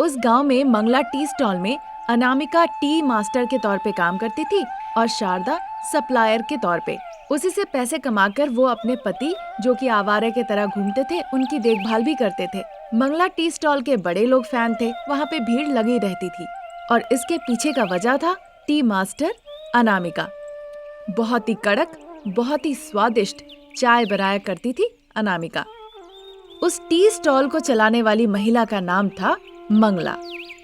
उस गांव में मंगला टी स्टॉल में अनामिका टी मास्टर के तौर पे काम करती थी और शारदा सप्लायर के तौर पे। उसी से पैसे कमाकर वो अपने पति, जो कि आवारे की तरह घूमते थे, उनकी देखभाल भी करते थे। मंगला टी स्टॉल के बड़े लोग फैन थे, वहाँ पे भीड़ लगी रहती थी और इसके पीछे का वजह था टी मास्टर अनामिका। बहुत ही कड़क, बहुत ही स्वादिष्ट चाय बनाया करती थी अनामिका। उस टी स्टॉल को चलाने वाली महिला का नाम था मंगला।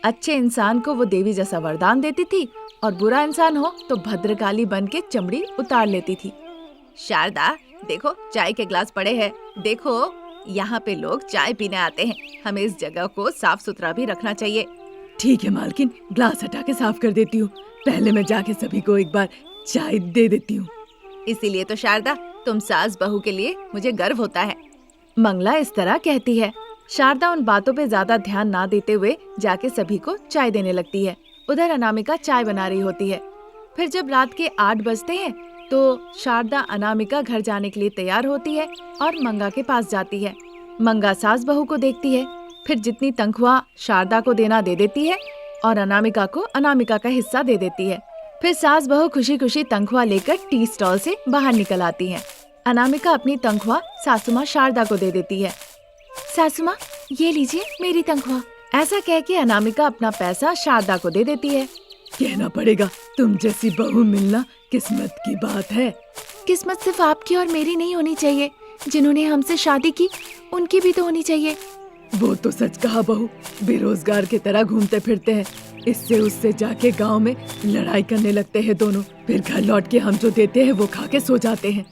अच्छे इंसान को वो देवी जैसा वरदान देती थी और बुरा इंसान हो तो भद्रकाली बन के चमड़ी उतार लेती थी। शारदा, देखो चाय के ग्लास पड़े हैं। देखो, यहाँ पे लोग चाय पीने आते हैं, हमें इस जगह को साफ सुथरा भी रखना चाहिए। ठीक है मालकिन, ग्लास हटा के साफ कर देती हूँ। पहले मैं जाके सभी को एक बार चाय दे देती हूँ। इसीलिए तो शारदा, तुम सास बहू के लिए मुझे गर्व होता है। मंगला इस तरह कहती है। शारदा उन बातों पे ज्यादा ध्यान ना देते हुए जाके सभी को चाय देने लगती है। उधर अनामिका चाय बना रही होती है। फिर जब रात के 8 बजते हैं तो शारदा अनामिका घर जाने के लिए तैयार होती है और मंगा के पास जाती है। मंगा सास बहू को देखती है, फिर जितनी तनख्वाह शारदा को देना दे देती है और अनामिका को अनामिका का हिस्सा दे देती है। फिर सास बहू खुशी खुशी तनख्वाह लेकर टी स्टॉल से बाहर निकल आती हैं। अनामिका अपनी तनख्वाह सासुमाँ शारदा को दे देती है। सासुमाँ, ये लीजिए मेरी तनख्वाह। ऐसा कह के अनामिका अपना पैसा शारदा को दे देती है। कहना पड़ेगा, तुम जैसी बहू मिलना किस्मत की बात है। किस्मत सिर्फ आपकी और मेरी नहीं होनी चाहिए, जिन्होंने हमसे शादी की उनकी भी तो होनी चाहिए। वो तो सच कहा बहू, बेरोजगार की तरह घूमते फिरते हैं, इससे उससे जाके गांव में लड़ाई करने लगते हैं दोनों। फिर घर लौट के हम जो देते हैं वो खा के सो जाते हैं।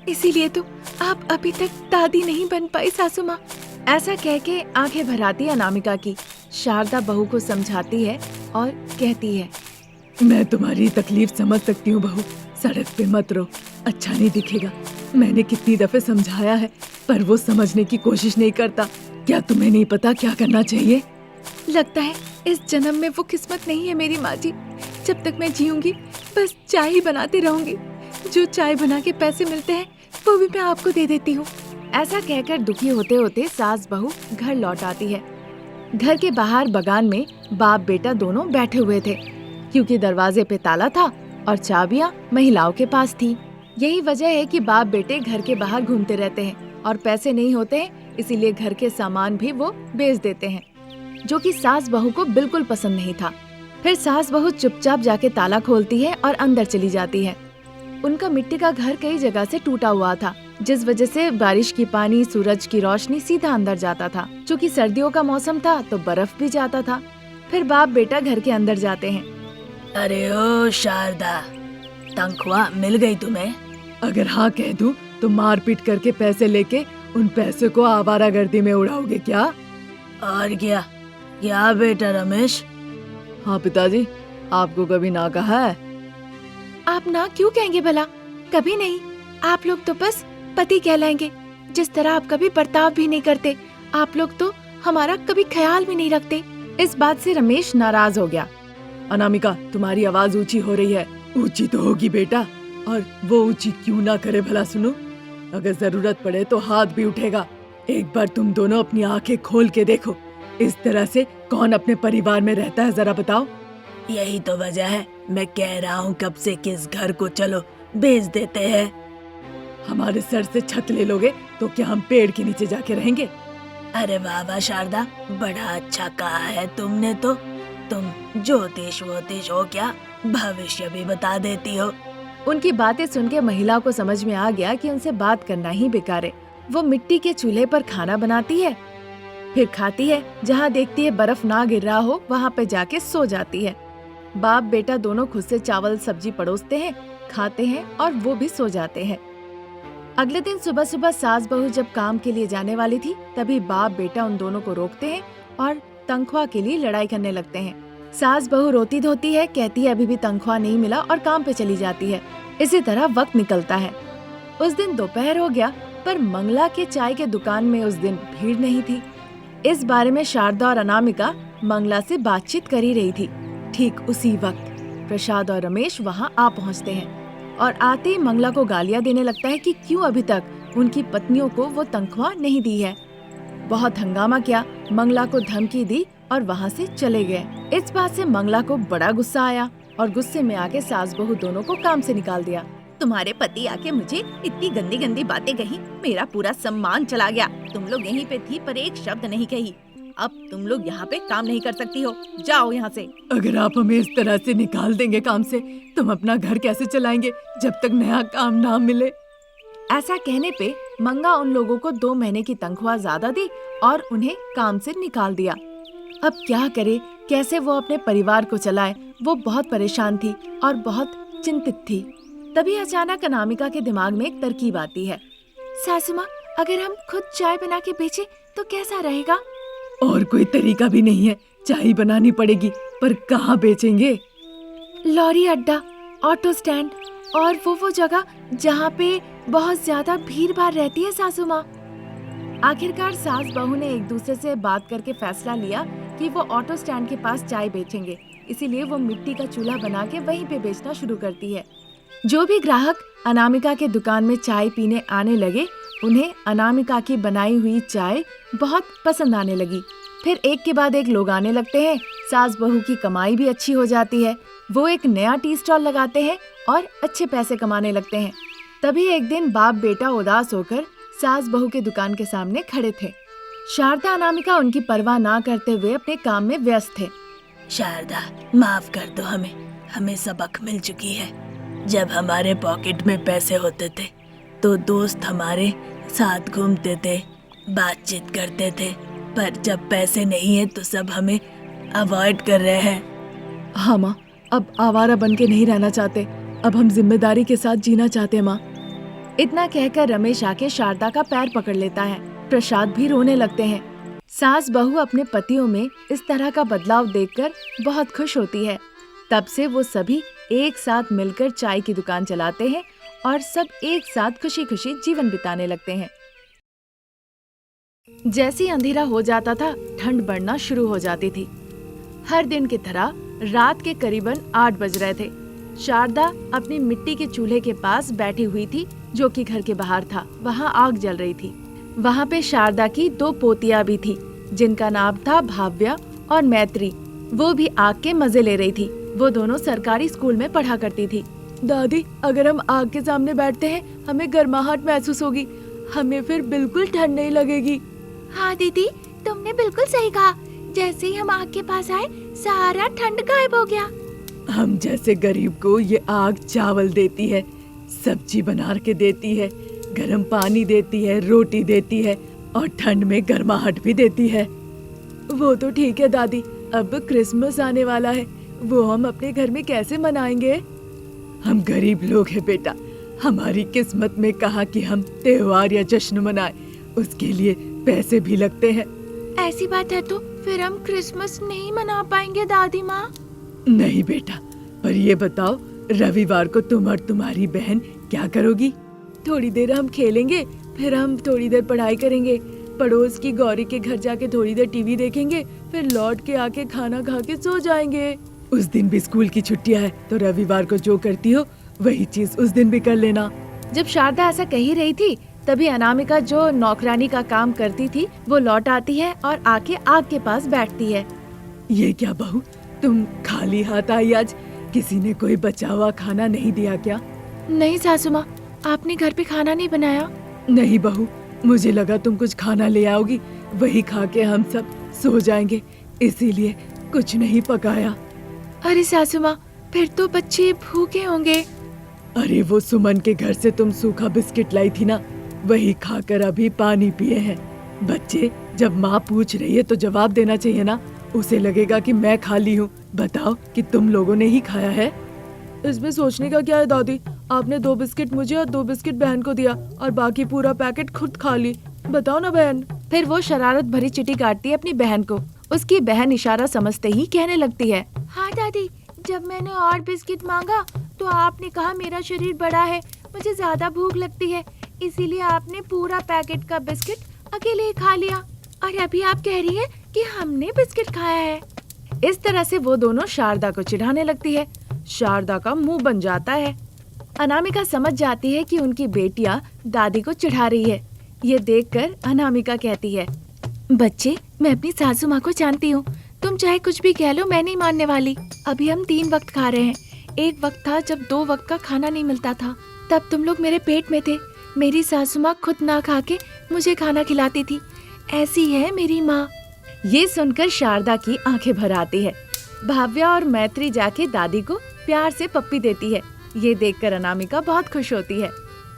इसीलिए तो आप अभी तक दादी नहीं बन पाई सासू माँ। ऐसा कह के आंखें भराती अनामिका की। शारदा बहू को समझाती है और कहती है, मैं तुम्हारी तकलीफ समझ सकती हूँ बहू, सड़क पे मत रो, अच्छा नहीं दिखेगा। मैंने कितनी दफे समझाया है पर वो समझने की कोशिश नहीं करता। क्या तुम्हें नहीं पता क्या करना चाहिए? लगता है इस जन्म में वो किस्मत नहीं है मेरी माँ जी। जब तक मैं जीऊंगी बस चाय ही बनाती रहूंगी। जो चाय बना के पैसे मिलते हैं वो भी मैं आपको दे देती हूँ। ऐसा कहकर दुखी होते होते सास बहू घर लौट आती है। घर के बाहर बगान में बाप बेटा दोनों बैठे हुए थे, क्योंकि दरवाजे पे ताला था और चाबियां महिलाओं के पास थी। यही वजह है कि बाप बेटे घर के बाहर घूमते रहते हैं और पैसे नहीं होते हैं, इसीलिए घर के सामान भी वो बेच देते हैं, जो कि सास बहू को बिल्कुल पसंद नहीं था। फिर सास बहू चुपचाप जाके ताला खोलती है और अंदर चली जाती है। उनका मिट्टी का घर कई जगह से टूटा हुआ था, जिस वजह से बारिश की पानी, सूरज की रोशनी सीधा अंदर जाता था। चूँकि सर्दियों का मौसम था तो बर्फ भी जाता था। फिर बाप बेटा घर के अंदर जाते हैं। अरे ओ शारदा, तनख्वाह मिल गई तुम्हें? अगर हाँ कह दूं तो मारपीट करके पैसे लेके उन पैसे को आवारागर्दी में उड़ाओगे क्या? और क्या बेटा रमेश? हाँ पिताजी, आपको कभी ना कहा है? आप ना क्यों कहेंगे भला? कभी नहीं। आप लोग तो बस पति कहलाएंगे। जिस तरह आप कभी बर्ताव भी नहीं करते, आप लोग तो हमारा कभी ख्याल भी नहीं रखते। इस बात से रमेश नाराज हो गया। अनामिका, तुम्हारी आवाज ऊंची हो रही है। ऊंची तो होगी बेटा, और वो ऊंची क्यों ना करे भला सुनो। अगर जरूरत पड़े तो हाथ भी उठेगा। एक बार तुम दोनों अपनी आंखें खोल के देखो, इस तरह से कौन अपने परिवार में रहता है, जरा बताओ। यही तो वजह है, मैं कह रहा हूँ कब से कि इस घर को चलो बेच देते हैं। हमारे सर से छत ले लोगे तो क्या हम पेड़ के नीचे जाके रहेंगे? अरे वाह वाह शारदा, बड़ा अच्छा कहा है तुमने तो। तुम ज्योतिष वोतिष हो क्या? भविष्य भी बता देती हो। उनकी बातें सुन के महिला को समझ में आ गया कि उनसे बात करना ही बेकार है। वो मिट्टी के चूल्हे पर खाना बनाती है, फिर खाती है। जहाँ देखती है बर्फ ना गिर रहा हो वहाँ पे जाके सो जाती है। बाप बेटा दोनों खुद से चावल सब्जी परोसते हैं, खाते हैं और वो भी सो जाते हैं। अगले दिन सुबह सुबह सास बहू जब काम के लिए जाने वाली थी, तभी बाप बेटा उन दोनों को रोकते हैं और तनख्वाह के लिए लड़ाई करने लगते हैं। सास बहू रोती धोती है, कहती है अभी भी तनख्वाह नहीं मिला और काम पे चली जाती है। इसी तरह वक्त निकलता है। उस दिन दोपहर हो गया, पर मंगला के चाय के दुकान में उस दिन भीड़ नहीं थी। इस बारे में शारदा और अनामिका मंगला से बातचीत कर ही रही थी। ठीक उसी वक्त प्रसाद और रमेश वहाँ आ पहुँचते हैं और आते ही मंगला को गालियाँ देने लगता है कि क्यों अभी तक उनकी पत्नियों को वो तनख्वाह नहीं दी है। बहुत हंगामा किया, मंगला को धमकी दी और वहाँ से चले गए। इस बात से मंगला को बड़ा गुस्सा आया और गुस्से में आके सास बहू दोनों को काम से निकाल दिया। तुम्हारे पति आके मुझे इतनी गंदी गंदी बातें कही, मेरा पूरा सम्मान चला गया। तुम लोग यहीं पे थी पर एक शब्द नहीं कही। अब तुम लोग यहाँ पे काम नहीं कर सकती हो, जाओ यहाँ से। अगर आप हमें इस तरह से निकाल देंगे काम से, तुम अपना घर कैसे चलाएंगे जब तक नया काम ना मिले? ऐसा कहने पे मंगा उन लोगों को 2 महीने की तनख्वाह ज्यादा दी और उन्हें काम से निकाल दिया। अब क्या करे, कैसे वो अपने परिवार को चलाए? वो बहुत परेशान थी और बहुत चिंतित थी। तभी अचानक अनामिका के दिमाग में एक तरकीब आती है। सासू माँ, अगर हम खुद चाय बना के बेचे तो कैसा रहेगा? और कोई तरीका भी नहीं है, चाय बनानी पड़ेगी, पर कहाँ बेचेंगे? लॉरी अड्डा, ऑटो स्टैंड और वो जगह जहाँ पे बहुत ज्यादा भीड़ भाड़ रहती है सासू माँ। आखिरकार सास बहू ने एक दूसरे से बात करके फैसला लिया कि वो ऑटो स्टैंड के पास चाय बेचेंगे। इसीलिए वो मिट्टी का चूल्हा बना के वहीं पे बेचना शुरू करती है। जो भी ग्राहक अनामिका के दुकान में चाय पीने आने लगे, उन्हें अनामिका की बनाई हुई चाय बहुत पसंद आने लगी। फिर एक के बाद एक लोग आने लगते हैं। सास बहू की कमाई भी अच्छी हो जाती है। वो एक नया टी स्टॉल लगाते हैं और अच्छे पैसे कमाने लगते हैं। तभी एक दिन बाप बेटा उदास होकर सास बहू के दुकान के सामने खड़े थे। शारदा अनामिका उनकी परवाह ना करते हुए अपने काम में व्यस्त थे। शारदा, माफ कर दो हमें सबक मिल चुकी है। जब हमारे पॉकेट में पैसे होते थे तो दोस्त हमारे साथ घूमते थे, बातचीत करते थे, पर जब पैसे नहीं है तो सब हमें अवॉइड कर रहे हैं। हाँ माँ, अब आवारा बन के नहीं रहना चाहते, अब हम जिम्मेदारी के साथ जीना चाहते हैं माँ। इतना कहकर रमेश आके शारदा का पैर पकड़ लेता है। प्रसाद भी रोने लगते हैं। सास बहू अपने पतियों में इस तरह का बदलाव देखकर बहुत खुश होती है। तब से वो सभी एक साथ मिलकर चाय की दुकान चलाते हैं और सब एक साथ खुशी खुशी जीवन बिताने लगते हैं। जैसे ही अंधेरा हो जाता था, ठंड बढ़ना शुरू हो जाती थी। हर दिन की तरह रात के करीबन 8 बज रहे थे। शारदा अपनी मिट्टी के चूल्हे के पास बैठी हुई थी, जो कि घर के बाहर था। वहाँ आग जल रही थी। वहाँ पे शारदा की 2 पोतियां भी थी, जिनका नाम था भाव्या और मैत्री। वो भी आग के मजे ले रही थी। वो दोनों सरकारी स्कूल में पढ़ा करती थी। दादी, अगर हम आग के सामने बैठते हैं, हमें गर्माहट महसूस होगी, हमें फिर बिल्कुल ठंड नहीं लगेगी। हाँ दीदी, तुमने बिल्कुल सही कहा। जैसे ही हम आग के पास आए, सारा ठंड गायब हो गया। हम जैसे गरीब को ये आग चावल देती है, सब्जी बना के देती है, गर्म पानी देती है, रोटी देती है और ठंड में गर्माहट भी देती है। वो तो ठीक है दादी, अब क्रिसमस आने वाला है, वो हम अपने घर में कैसे मनाएंगे? हम गरीब लोग हैं बेटा, हमारी किस्मत में कहा कि हम त्योहार या जश्न मनाएं, उसके लिए पैसे भी लगते हैं। ऐसी बात है तो फिर हम क्रिसमस नहीं मना पाएंगे दादी माँ। नहीं बेटा, पर ये बताओ, रविवार को तुम और तुम्हारी बहन क्या करोगी? थोड़ी देर हम खेलेंगे, फिर हम थोड़ी देर पढ़ाई करेंगे, पड़ोस की गौरी के घर जाके थोड़ी देर टीवी देखेंगे, फिर लौट के आके खाना खा के सो जाएंगे। उस दिन भी स्कूल की छुट्टियां है, तो रविवार को जो करती हो वही चीज उस दिन भी कर लेना। जब शारदा ऐसा कह ही रही थी, तभी अनामिका जो नौकरानी का काम करती थी, वो लौट आती है और आके आग के पास बैठती है। ये क्या बहू, तुम खाली हाथ आई आज? किसी ने कोई बचा हुआ खाना नहीं दिया क्या? नहीं सासू माँ, आपने घर पे खाना नहीं बनाया? नहीं बहू, मुझे लगा तुम कुछ खाना ले आओगी, वही खा के हम सब सो जाएंगे, इसीलिए कुछ नहीं पकाया। अरे सासू माँ, फिर तो बच्चे भूखे होंगे। अरे वो सुमन के घर से तुम सूखा बिस्किट लाई थी ना, वही खाकर अभी पानी पिए हैं। बच्चे, जब माँ पूछ रही है तो जवाब देना चाहिए ना, उसे लगेगा कि मैं खाली हूँ। बताओ कि तुम लोगों ने ही खाया है। इसमें सोचने का क्या है दादी, आपने 2 बिस्किट मुझे और 2 बिस्किट बहन को दिया और बाकी पूरा पैकेट खुद खा ली। बताओ ना बहन। फिर वो शरारत भरी चिट्ठी काटती है अपनी बहन को। उसकी बहन इशारा समझते ही कहने लगती है, हाँ दादी, जब मैंने और बिस्किट मांगा तो आपने कहा मेरा शरीर बड़ा है, मुझे ज्यादा भूख लगती है, इसीलिए आपने पूरा पैकेट का बिस्किट अकेले ही खा लिया, और अभी आप कह रही है कि हमने बिस्किट खाया है। इस तरह से वो दोनों शारदा को चिढ़ाने लगती है। शारदा का मुंह बन जाता है। अनामिका समझ जाती है कि उनकी बेटियां दादी को चिढ़ा रही है। ये देखकर अनामिका कहती है, बच्चे, मैं अपनी सासू माँ को जानती हूँ, तुम चाहे कुछ भी कह लो, मैं नहीं मानने वाली। अभी हम 3 वक्त खा रहे हैं। एक वक्त था जब 2 वक्त का खाना नहीं मिलता था, तब तुम लोग मेरे पेट में थे। मेरी सासू माँ खुद ना खा के मुझे खाना खिलाती थी। ऐसी है मेरी माँ। ये सुनकर शारदा की आंखें भर आती है। भाव्या और मैत्री जाके दादी को प्यार से पप्पी देती है। ये देखकर अनामिका बहुत खुश होती है।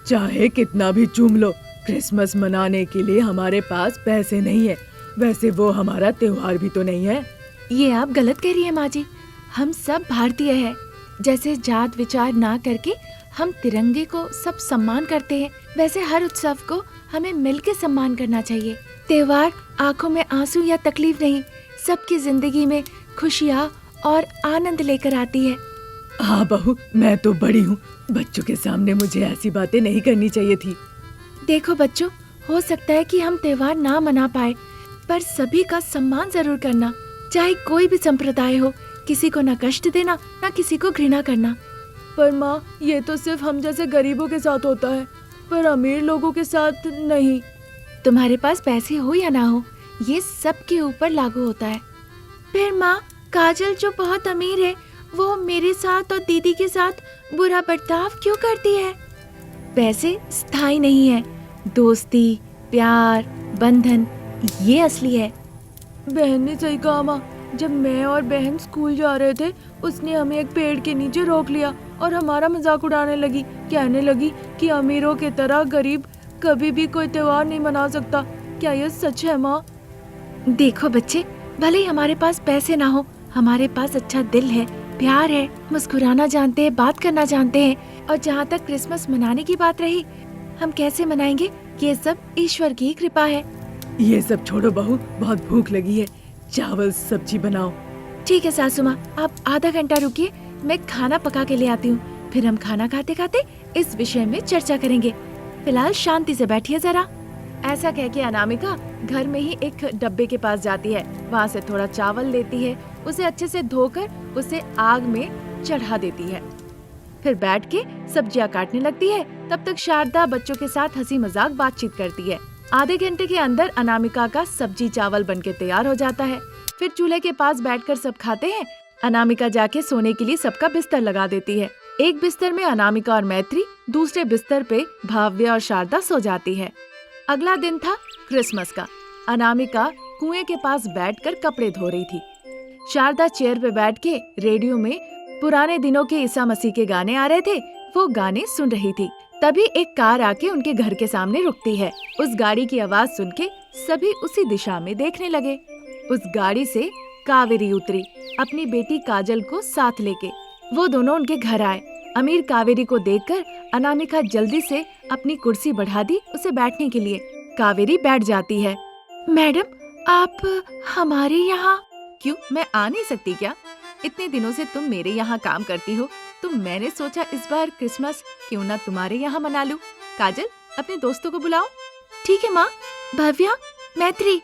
चाहे कितना भी चूम लो, क्रिसमस मनाने के लिए हमारे पास पैसे नहीं है। वैसे वो हमारा त्योहार भी तो नहीं है। ये आप गलत कह रही है माँ जी। हम सब भारतीय हैं। जैसे जात विचार ना करके हम तिरंगे को सब सम्मान करते हैं, वैसे हर उत्सव को हमें मिलकर सम्मान करना चाहिए। त्योहार आंखों में आंसू या तकलीफ नहीं, सबकी जिंदगी में खुशियाँ और आनंद लेकर आती है। हाँ बहू, मैं तो बड़ी हूँ, बच्चों के सामने मुझे ऐसी बातें नहीं करनी चाहिए थी। देखो बच्चों, हो सकता है कि हम त्योहार ना मना पाए, पर सभी का सम्मान जरूर करना, चाहे कोई भी संप्रदाय हो। किसी को ना कष्ट देना, ना किसी को घृणा करना। पर माँ, ये तो सिर्फ हम जैसे गरीबों के साथ होता है, पर अमीर लोगों के साथ नहीं। तुम्हारे पास पैसे हो या ना हो, ये सबके ऊपर लागू होता है। फिर माँ, काजल जो बहुत अमीर है, वो मेरे साथ और दीदी के साथ बुरा बर्ताव क्यों करती है? पैसे स्थायी नहीं है, दोस्ती, प्यार, बंधन ये असली है। बहन ने सही कहा माँ। जब मैं और बहन स्कूल जा रहे थे, उसने हमें एक पेड़ के नीचे रोक लिया और हमारा मजाक उड़ाने लगी। कहने लगी कि अमीरों की तरह गरीब कभी भी कोई त्योहार नहीं मना सकता। क्या यह सच है माँ? देखो बच्चे, भले ही हमारे पास पैसे ना हो, हमारे पास अच्छा दिल है, प्यार है, मुस्कुराना जानते हैं, बात करना जानते हैं। और जहाँ तक क्रिसमस मनाने की बात रही, हम कैसे मनाएंगे? ये सब ईश्वर की कृपा है। ये सब छोड़ो बहू, बहुत भूख लगी है, चावल सब्जी बनाओ। ठीक है सासू माँ, आप आधा घंटा रुकिए, मैं खाना पका के ले आती हूँ। फिर हम खाना खाते खाते इस विषय में चर्चा करेंगे। फिलहाल शांति से बैठिए जरा। ऐसा कह के अनामिका घर में ही एक डब्बे के पास जाती है। वहाँ से थोड़ा चावल लेती है, उसे अच्छे से धोकर उसे आग में चढ़ा देती है। फिर बैठ के सब्जियाँ काटने लगती है। तब तक शारदा बच्चों के साथ हंसी मजाक बातचीत करती है। आधे घंटे के अंदर अनामिका का सब्जी चावल बनके तैयार हो जाता है। फिर चूल्हे के पास बैठकर सब खाते हैं। अनामिका जाके सोने के लिए सबका बिस्तर लगा देती है। एक बिस्तर में अनामिका और मैत्री, दूसरे बिस्तर पे भाव्या और शारदा सो जाती है। अगला दिन था क्रिसमस का। अनामिका कुएं के पास बैठकर कपड़े धो रही थी। शारदा चेयर पे बैठ के रेडियो में पुराने दिनों के ईसा मसीह के गाने आ रहे थे, वो गाने सुन रही थी। तभी एक कार आके उनके घर के सामने रुकती है। उस गाड़ी की आवाज सुन के सभी उसी दिशा में देखने लगे। उस गाड़ी से कावेरी उतरी, अपनी बेटी काजल को साथ लेके। वो दोनों उनके घर आए। अमीर कावेरी को देखकर अनामिका जल्दी से अपनी कुर्सी बढ़ा दी उसे बैठने के लिए। कावेरी बैठ जाती है। मैडम, आप हमारे यहाँ? क्यों, मैं आ नहीं सकती क्या? इतने दिनों से तुम मेरे यहाँ काम करती हो, तो मैंने सोचा इस बार क्रिसमस क्यों ना तुम्हारे यहाँ मना लूं। काजल, अपने दोस्तों को बुलाओ। ठीक है माँ। भव्या, मैत्री,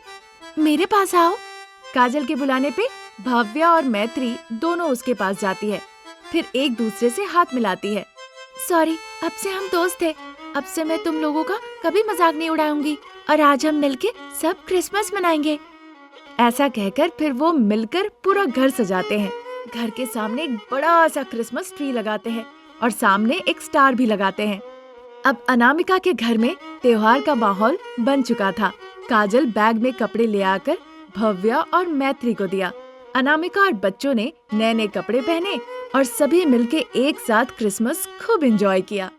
मेरे पास आओ। काजल के बुलाने पे भव्या और मैत्री दोनों उसके पास जाती है। फिर एक दूसरे से हाथ मिलाती है। सॉरी, अब से हम दोस्त हैं। अब से मैं तुम लोगों का कभी मजाक नहीं उड़ाऊंगी और आज हम मिलके सब क्रिसमस मनाएंगे। ऐसा कहकर फिर वो मिलकर पूरा घर सजाते हैं। घर के सामने एक बड़ा सा क्रिसमस ट्री लगाते हैं और सामने एक स्टार भी लगाते हैं। अब अनामिका के घर में त्योहार का माहौल बन चुका था। काजल बैग में कपड़े ले आकर भव्या और मैत्री को दिया। अनामिका और बच्चों ने नए नए कपड़े पहने और सभी मिलके एक साथ क्रिसमस खूब एंजॉय किया।